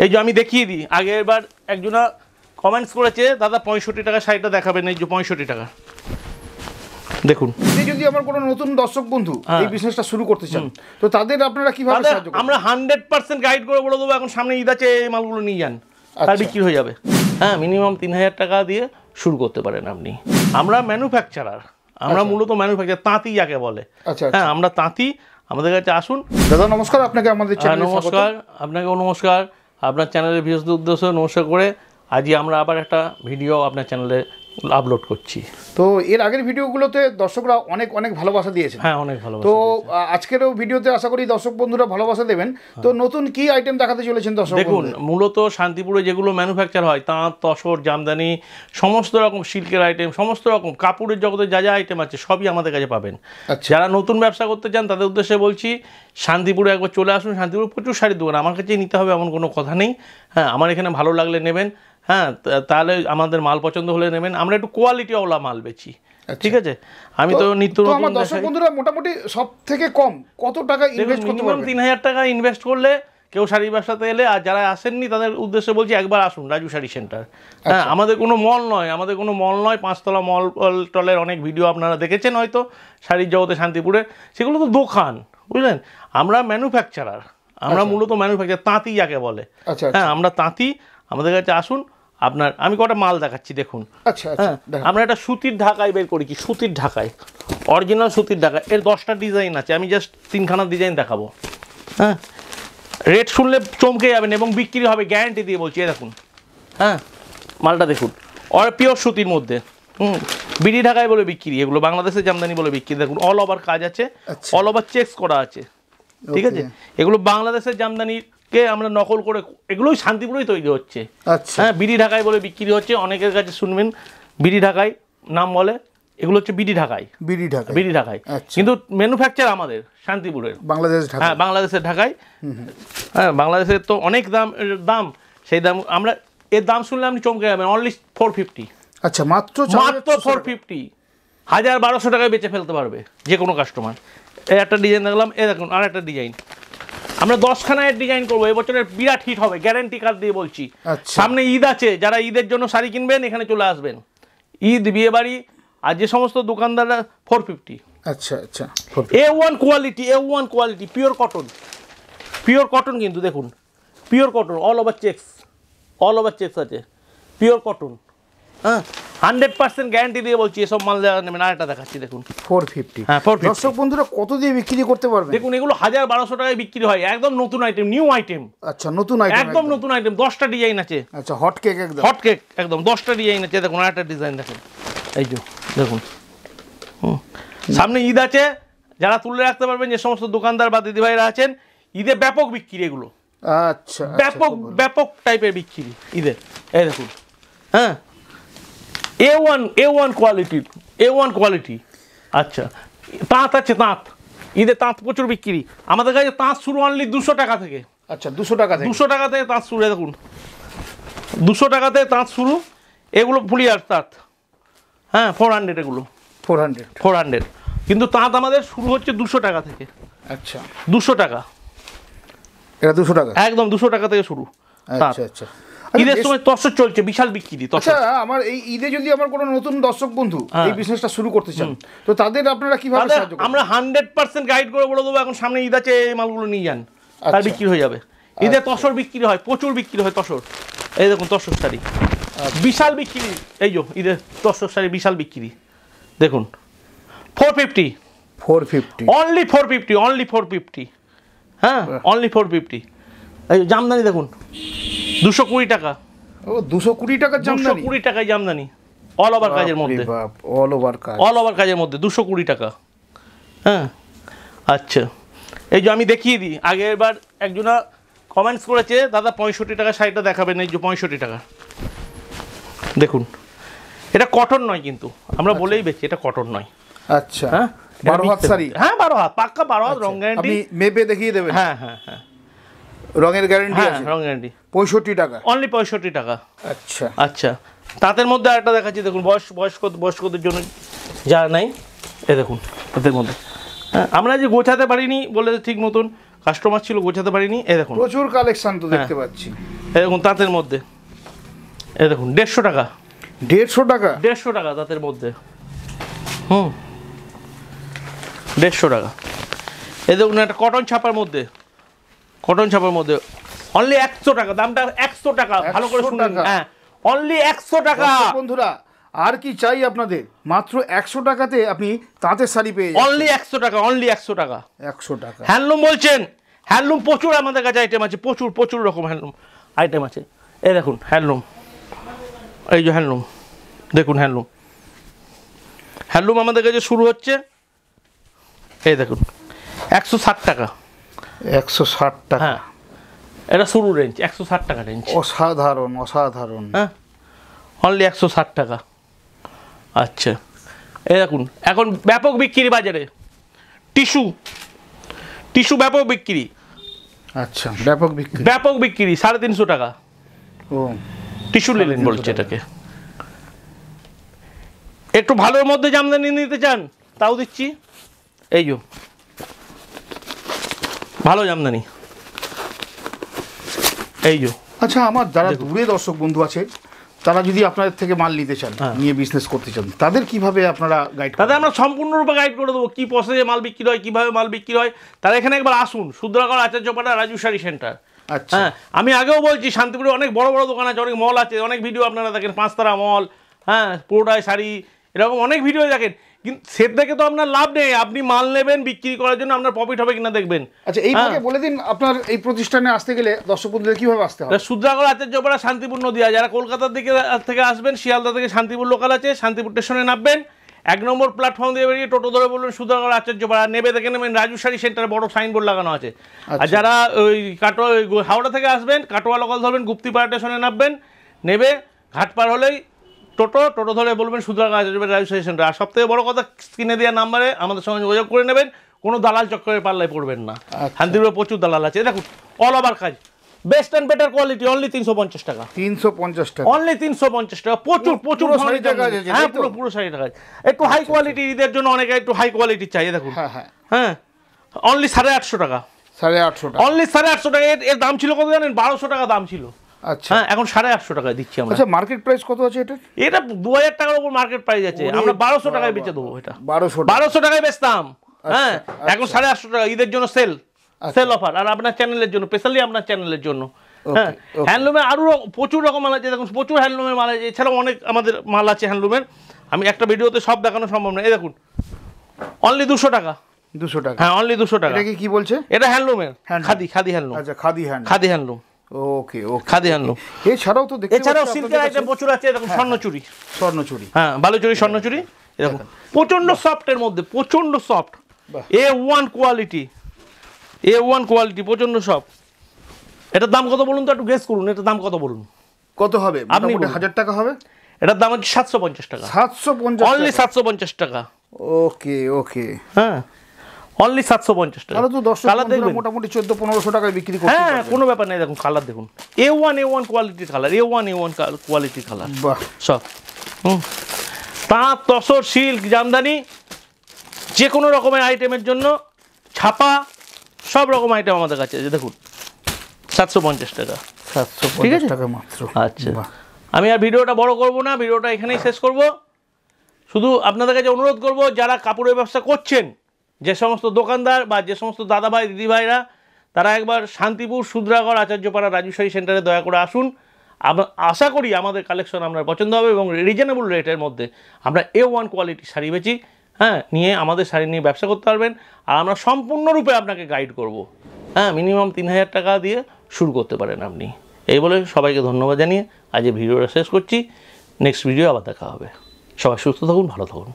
এই যে আমি দেখিয়ে দিই, আগের বার একজনা কমেন্টস করেছে দাদা 65 টাকা শাড়িটা দেখাবেন, এই যে 65 টাকা দেখুন। যদি আমার কোনো নতুন দর্শক বন্ধু এই বিজনেসটা শুরু করতে চান তো তাদের আপনারা কিভাবে সাহায্য করবেন? আমরা 100% গাইড করে বলে দেবো, এখন সামনে ঈদ আছে, এই মালগুলো নিয়ে যান, তার বিক্রি হয়ে যাবে। হ্যাঁ, মিনিমাম 3000 টাকা দিয়ে শুরু করতে পারেন আপনি। আমরা ম্যানুফ্যাকচারার, আমরা মূলত ম্যানুফ্যাকচার, তাঁতি যাকে বলে। হ্যাঁ, আমরা তাঁতি, আমাদের কাছে আসুন। দাদা নমস্কার, আপনাকে আমাদের চ্যানেলে নমস্কার। আপনাকেও নমস্কার। আপনার চ্যানেলের বিশেষ উদ্দেশ্য নমস্কার করে আজই আমরা আবার একটা ভিডিও আপনার চ্যানেলে আপলোড করছি। তো এর আগের ভিডিওগুলোতে দর্শকরা অনেক অনেক ভালোবাসা দিয়েছেন। হ্যাঁ, অনেক ভালোবাসা। তো আজকেরও ভিডিওতে আশা করি দর্শক বন্ধুরা ভালোবাসা দেবেন। তো নতুন কি আইটেম দেখাতে চলেছেন দর্শক? দেখুন, মূলত শান্তিপুরে যেগুলো ম্যানুফ্যাকচার হয়, তাঁত, তসর, জামদানি, সমস্ত রকম সিল্কের আইটেম, সমস্ত রকম কাপড়ের জগতে যা যা আইটেম আছে সবই আমাদের কাছে পাবেন। যারা নতুন ব্যবসা করতে চান তাদের উদ্দেশ্যে বলছি, শান্তিপুরে একবার চলে আসুন। শান্তিপুর প্রচুর শাড়ির দোকান, আমার কাছেই নিতে হবে এমন কোনো কথা নেই। হ্যাঁ, আমার এখানে ভালো লাগলে নেবেন। হ্যাঁ, তাহলে আমাদের মাল পছন্দ হলে নেবেন। আমরা একটু কোয়ালিটিওয়ালা মাল বেচি, ঠিক আছে? আমি তো নিত্য নতুন। আমার দর্শক বন্ধুরা মোটামুটি সব থেকে কম কত টাকা ইনভেস্ট করতে পারবে? 3000 টাকা ইনভেস্ট করলে কেউ শাড়ির ব্যবসাতে এলে, আর যারা আসেননি তাদের উদ্দেশ্যে বলছি একবার আসুন রাজু শাড়ি সেন্টার। হ্যাঁ, আমাদের কোনো মল নয়, 5 তলা মল টলের অনেক ভিডিও আপনারা দেখেছেন হয়তো শাড়ির জগতে শান্তিপুরে, সেগুলো তো দোকান, বুঝলেন? আমরা ম্যানুফ্যাকচারার, আমরা মূলত ম্যানুফ্যাকচার, তাঁতি যাকে বলে। হ্যাঁ, আমরা তাঁতি, আমাদের কাছে আসুন। আপনার আমি কটা মাল দেখাচ্ছি দেখুন। হ্যাঁ, আমরা একটা সুতির ঢাকায় বের করি, কি সুতির ঢাকায়, অরিজিনাল সুতির ঢাকা। এর 10টা ডিজাইন আছে, আমি জাস্ট 3খানা ডিজাইন দেখাবো। হ্যাঁ, রেট শুনলে চমকে যাবেন এবং বিক্রি হবে গ্যারান্টি দিয়ে বলছি। এই দেখুন, হ্যাঁ মালটা দেখুন, পিওর সুতির মধ্যে। বিডি ঢাকায় বলে বিক্রি, এগুলো বাংলাদেশের জামদানি বলে বিক্রি। দেখুন, অল ওভার কাজ আছে, অল ওভার চেকস করা আছে, ঠিক আছে? এগুলো বাংলাদেশের জামদানিকে আমরা নকল করে, এগুলোই শান্তিপুরেই তৈরি হচ্ছে। হ্যাঁ, বিডি ঢাকায় বলে বিক্রি হচ্ছে। অনেকের কাছে শুনবেন বিডি ঢাকায় নাম বলে, এগুলো হচ্ছে বিডি ঢাকায়, বিডি ঢাকায়, কিন্তু ম্যানুফ্যাকচার আমাদের শান্তিপুরের, হ্যাঁ বাংলাদেশের ঢাকায়। হ্যাঁ, বাংলাদেশের তো অনেক দাম, সেই দাম আমরা, এর দাম শুনলে আপনি চমকে যাবেন। অনলি 450। আচ্ছা, মাত্র 450, 1200 টাকায় বেচে ফেলতে পারবে যে কোনো কাস্টমার। এই একটা ডিজাইন দেখলাম, এ দেখুন আর একটা ডিজাইন। আমরা 10খানা এর ডিজাইন করবো, এবছরের বিরাট হিট হবে, গ্যারান্টি কার্ড দিয়ে বলছি। সামনে ঈদ আছে, যারা ঈদের জন্য শাড়ি কিনবেন এখানে চলে আসবেন। ঈদ, বিয়ে বাড়ি, আর যে সমস্ত দোকানদাররা 450। আচ্ছা আচ্ছা, A1 কোয়ালিটি, পিওর কটন কিন্তু দেখুন, pure cotton, all over checks আছে, পিওর কটন। হ্যাঁ, 100% গ্যারান্টি দিয়ে বলছি, এসব মাল নেবেন। আর একটা দেখাচ্ছি দেখুন, 450। হ্যাঁ, 450। দর্শক বন্ধুরা কত দিয়ে বিক্রি করতে পারবে? দেখুন, এগুলো 1200 টাকায় বিক্রি হয়, একদম নতুন আইটেম, নিউ আইটেম। আচ্ছা, নতুন আইটেম, একদম নতুন আইটেম, 10টা ডিজাইন আছে। আচ্ছা, হট কেক একদম 10টা ডিজাইন আছে। দেখুন আর একটা ডিজাইন দেখুন, এই যে দেখুন। সামনে ঈদ আছে, যারা তুলে রাখতে পারবেন, যে সমস্ত দোকানদার বা দিদিভাইরা আছেন, ঈদে ব্যাপক বিক্রি এগুলো। আচ্ছা, ব্যাপক টাইপের বিক্রি ঈদে। এই দেখুন, হ্যাঁ, A1 কোয়ালিটি। আচ্ছা, তাঁত আছে, তাঁত, ঈদে তাঁত প্রচুর বিক্রি। আমাদের কাছে তাঁত শুরু অনলি 200 টাকা থেকে। আচ্ছা, 200 টাকা থেকে তাঁত শুরু। দেখুন, 200 টাকাতে তাঁত শুরু। এগুলো ফুলিয়ার তাঁত, হ্যাঁ 400, এগুলো 400। কিন্তু তাঁত আমাদের শুরু হচ্ছে 200 টাকা থেকে। আচ্ছা, 200 টাকা, এটা 200 টাকা, একদম 200 টাকা থেকে শুরু। আচ্ছা আচ্ছা। ঈদের সময় তসর চলছে, বিশাল বিক্রি। আচ্ছা, আমার এই ঈদে যদি আমার কোনো নতুন দর্শক বন্ধু এই বিজনেসটা শুরু করতে চান তো তাদের আপনারা কিভাবে সাহায্য করবেন? আমরা 100% গাইড করে বলে দেবো, এখন সামনে ঈদ আছে, এই মালগুলো নিয়ে যান, তার বিক্রি হয়ে যাবে। ঈদে তসর বিক্রি হয়, প্রচুর বিক্রি হয় তসর। এই দেখুন তসর শাড়ি, বিশাল বিক্রি। এই যে ঈদে তসর শাড়ি বিশাল বিক্রি। দেখুন 450, অনলি 450। হ্যাঁ, অনলি 450। এই জামদানি দেখুন, 220 টাকা। ও, 220 টাকার জামদানি? 220 টাকায় জামদানি, অল ওভার কাজের মধ্যে, অল ওভার কাজের মধ্যে 220 টাকা। হ্যাঁ, আচ্ছা, এই যে আমি দেখিয়ে দিই, আগের বার একজনা কমেন্টস করেছে দাদা 65 টাকা শাড়িটা দেখাবেন, এই যে 65 টাকা দেখুন। এটা কটন নয় কিন্তু, আমরা বলেই বেশি, এটা কটন নয়। আচ্ছা, হ্যাঁ, 12 হাত শাড়ি? হ্যাঁ, 12 হাত, পাক্কা 12 হাত, রং গ্যারান্টি। আপনি মেপে দেখিয়ে দেবেন? হ্যাঁ, রঙের গ্যারান্টি আছে? রং গ্যারান্টি। 65 টাকা, অনলি 65 টাকা। আচ্ছা আচ্ছা, তাঁতের মধ্যে আরেকটা দেখাচ্ছি দেখুন, বয়স্কদের জন্য যারা নাই, এ দেখুন এদের মধ্যে। হ্যাঁ, আমরা যে গোছাতে পারিনি বলে ঠিক মতন কাস্টমার ছিল, গোছাতে পারিনি। এ দেখুন প্রচুর কালেকশন তো দেখতে পাচ্ছি। এই দেখুন তাঁতের মধ্যে, এই দেখুন 150 টাকা, 150 টাকা, 150 টাকা তাঁতের মধ্যে। 150 টাকা। এই দেখুন একটা কটন ছাপার মধ্যে, কটন ছাপার মধ্যে অনলি 100 টাকা, দামটা 100 টাকা, ভালো করে শুনুন। হ্যাঁ, অনলি 100 টাকা বন্ধুরা। আর কি চাই আপনাদের, মাত্র 100 টাকাতে আপনি তাঁতের শাড়ি পেয়ে যাবেন। অনলি 100 টাকা, অনলি 100 টাকা। 100 টাকা। হ্যান্ডলুম বলছেন, হ্যান্ডলুম প্রচুর আমাদের কাছে আইটেম আছে, প্রচুর প্রচুর রকম হ্যান্ডলুম আইটেম আছে। এই দেখুন হ্যান্ডলুম, এই যে হ্যান্ডলুম, দেখুন হ্যান্ডলুম, হ্যান্ডলুম আমাদের কাছে শুরু হচ্ছে, এই দেখুন 160 টাকা। 160 টাকা। হ্যাঁ, এটা শুরু রেঞ্জ 160 টাকা রেঞ্জ। অসাধারণ, অসাধারণ। হ্যাঁ, অনলি 160 টাকা। আচ্ছা, এই দেখুন এখন ব্যাপক বিক্রি বাজারে, টিস্যু, টিস্যু ব্যাপক বিক্রি। আচ্ছা, ব্যাপক বিক্রি, ব্যাপক বিক্রি 350 টাকা। ও, টিস্যু লিলেন বলছে এটাকে। একটু ভালোর মধ্যে জামদানি নিতে চান তাও দিচ্ছি, এই যে ভালো জামদানি, এই যে। আচ্ছা, আমার যারা দূরে দর্শক বন্ধু আছে, তারা যদি আপনাদের থেকে মাল নিতে চান, নিয়ে বিজনেস করতে চান, তাদের কিভাবে আপনারা গাইড করেন? তাদের আমরা সম্পূর্ণরূপে গাইড করে দেবো, কী প্রসেসে মাল বিক্রি হয়, কীভাবে মাল বিক্রি হয়। তারা এখানে একবার আসুন, শুদ্রাগড় আচার্যপাড়া রাজু শাড়ি সেন্টার। আচ্ছা, হ্যাঁ, আমি আগেও বলছি শান্তিপুরে অনেক বড় বড় দোকান আছে, অনেক মল আছে, অনেক ভিডিও আপনারা দেখেন, 5 তারা মল, হ্যাঁ, পুরোটাই শাড়ি, এরকম অনেক ভিডিও দেখেন, কিন্তু সে থেকে তো আপনার লাভ নেই। আপনি মাল নেবেন বিক্রি করার জন্য, আপনার প্রফিট হবে কিনা দেখবেন। আচ্ছা, এই ভাগে বলে দিন, আপনার এই প্রতিষ্ঠানে আসতে গেলে দর্শক বন্ধুদের কিভাবে আসতে হবে? শুদ্রাগড় আচার্যপাড়া শান্তিপুর নদীয়া। যারা কলকাতার দিকে থেকে আসবেন, শিয়ালদা থেকে শান্তিপুর লোকাল আছে, শান্তিপুর স্টেশনে নামবেন, 1 নম্বর প্ল্যাটফর্ম দিয়ে বেরিয়ে টোটো ধরে বলবেন শুদ্রাগড় আচার্যপাড়া, নেবে দেখে নেবেন রাজু শাড়ি সেন্টারে বড় সাইনবোর্ড লাগানো আছে। আর যারা ওই হাওড়া থেকে আসবেন, কাটোয়া লোকাল ধরবেন, গুপ্তিপাড়া স্টেশনে নামবেন, নেবে ঘাট পার হলেই টোটো ধরে বলবেন শুদ্রাগড় আচার্যপাড়া রাজু শাড়ি সেন্টার। আর সবথেকে বড় কথা, স্ক্রিনে দেওয়া নাম্বারে আমাদের সঙ্গে যোগাযোগ করে নেবেন, কোনো দালাল চক্করের পাল্লায় পড়বেন না। শান্তিপুরে প্রচুর দালাল আছে। দেখুন অল ওভার কাজ, best and better quality, only 350 টাকা। 350 টাকা, অনলি 350 টাকা। প্রচুর প্রচুর শাড়িটা কাজ আছে। হ্যাঁ, পুরো শাড়িটা কাজ। একটু হাই কোয়ালিটি, ঈদের জন্য অনেকে একটু হাই কোয়ালিটি চাই। দেখুন, হ্যাঁ হ্যাঁ, হ্যাঁ, অনলি 850 টাকা। 850 টাকা, অনলি 850 টাকা। এর দাম ছিল কত জানেন? 1200 টাকা দাম ছিল। আচ্ছা, হ্যাঁ, এখন 850 টাকায় দিচ্ছি আমরা। আচ্ছা, মার্কেট প্রাইস কত আছে এটা? এটা 2000 টাকার উপর মার্কেট প্রাইস আছে, আমরা 1200 টাকায় বেচে দেবো। এটা 1200 টাকায় বেচতাম। হ্যাঁ, এখন 850 টাকা, ঈদের জন্য সেল অফার। আর আপনার চ্যানেলের জন্য, স্পেশালি আপনার চ্যানেলের জন্য। হ্যাঁ, হ্যান্ডলুমের আরও প্রচুর রকম মাল আছে। দেখুন প্রচুর হ্যান্ডলুমের মাল আছে, এছাড়াও অনেক আমাদের মাল আছে হ্যান্ডলুমের। আমি একটা ভিডিওতে সব দেখানো সম্ভব নয়। এই দেখুন অনলি 200 টাকা। 200 টাকা, হ্যাঁ, অনলি 200 টাকা। এটা কি বলছে? এটা হ্যান্ডলুমের, খাদি হ্যান্ডলুম। আচ্ছা, খাদি হ্যান্ডলুম। ওকে, খাদি হ্যান্ডলুম। এছাড়াও তো দেখতে এছাড়াও সিল্কের আইটেম প্রচুর আছে। এরকম স্বর্ণচুরি, স্বর্ণচুরি, হ্যাঁ, বালুচুরি, স্বর্ণচুরি। এরকম প্রচন্ড সফটের মধ্যে, প্রচন্ড soft, A1 quality, A1 quality, প্রচন্ড সফট। এটার দাম কত বলুন তো, একটু গেস করুন, এটার দাম কত বলুন? কত হবে? আপনি মোটামুটি 1000 টাকা হবে। এটার দাম হচ্ছে 750 টাকা। 750, অনলি 750 টাকা। ওকে ওকে, হ্যাঁ, অনলি 750 টাকা। তাহলে তো দর্শক বন্ধুরা মোটামুটি 1400-1500 টাকায় বিক্রি করতে হ্যাঁ, কোনো ব্যাপার নেই। দেখুন কালার দেখুন, A1 কোয়ালিটির কালার, A1 কোয়ালিটির কালার বাহ, সব। তাঁত, তসর, সিল্ক, জামদানি, যে কোনো রকমের আইটেমের জন্য, ছাপা, সব রকম আইটেম আমাদের কাছে আছে। দেখুন 750 টাকা। 750 টাকা মাত্র। আচ্ছা, আমি আর ভিডিওটা বড় করব না, ভিডিওটা এখানেই শেষ করব। শুধু আপনাদের কাছে অনুরোধ করব, যারা কাপড়ের ব্যবসা করছেন, যে সমস্ত দোকানদার বা যে সমস্ত দাদাভাই দিদিভাইরা, তারা একবার শান্তিপুর শুদ্রাগড় আচার্যপাড়া রাজু শাড়ি সেন্টারে দয়া করে আসুন। আশা করি আমাদের কালেকশন আপনার পছন্দ হবে এবং রিজনেবল রেটের মধ্যে আমরা A1 কোয়ালিটির শাড়ি বেচি। হ্যাঁ, নিয়ে আমাদের শাড়ি নিয়ে ব্যবসা করতে পারবেন। আর আমরা সম্পূর্ণরূপে আপনাকে গাইড করব। হ্যাঁ, মিনিমাম 3000 টাকা দিয়ে শুরু করতে পারেন আপনি। এই বলে সবাইকে ধন্যবাদ জানিয়ে আজ এই ভিডিওটা শেষ করছি। নেক্সট ভিডিও আবার দেখা হবে। সবাই সুস্থ থাকুন, ভালো থাকুন।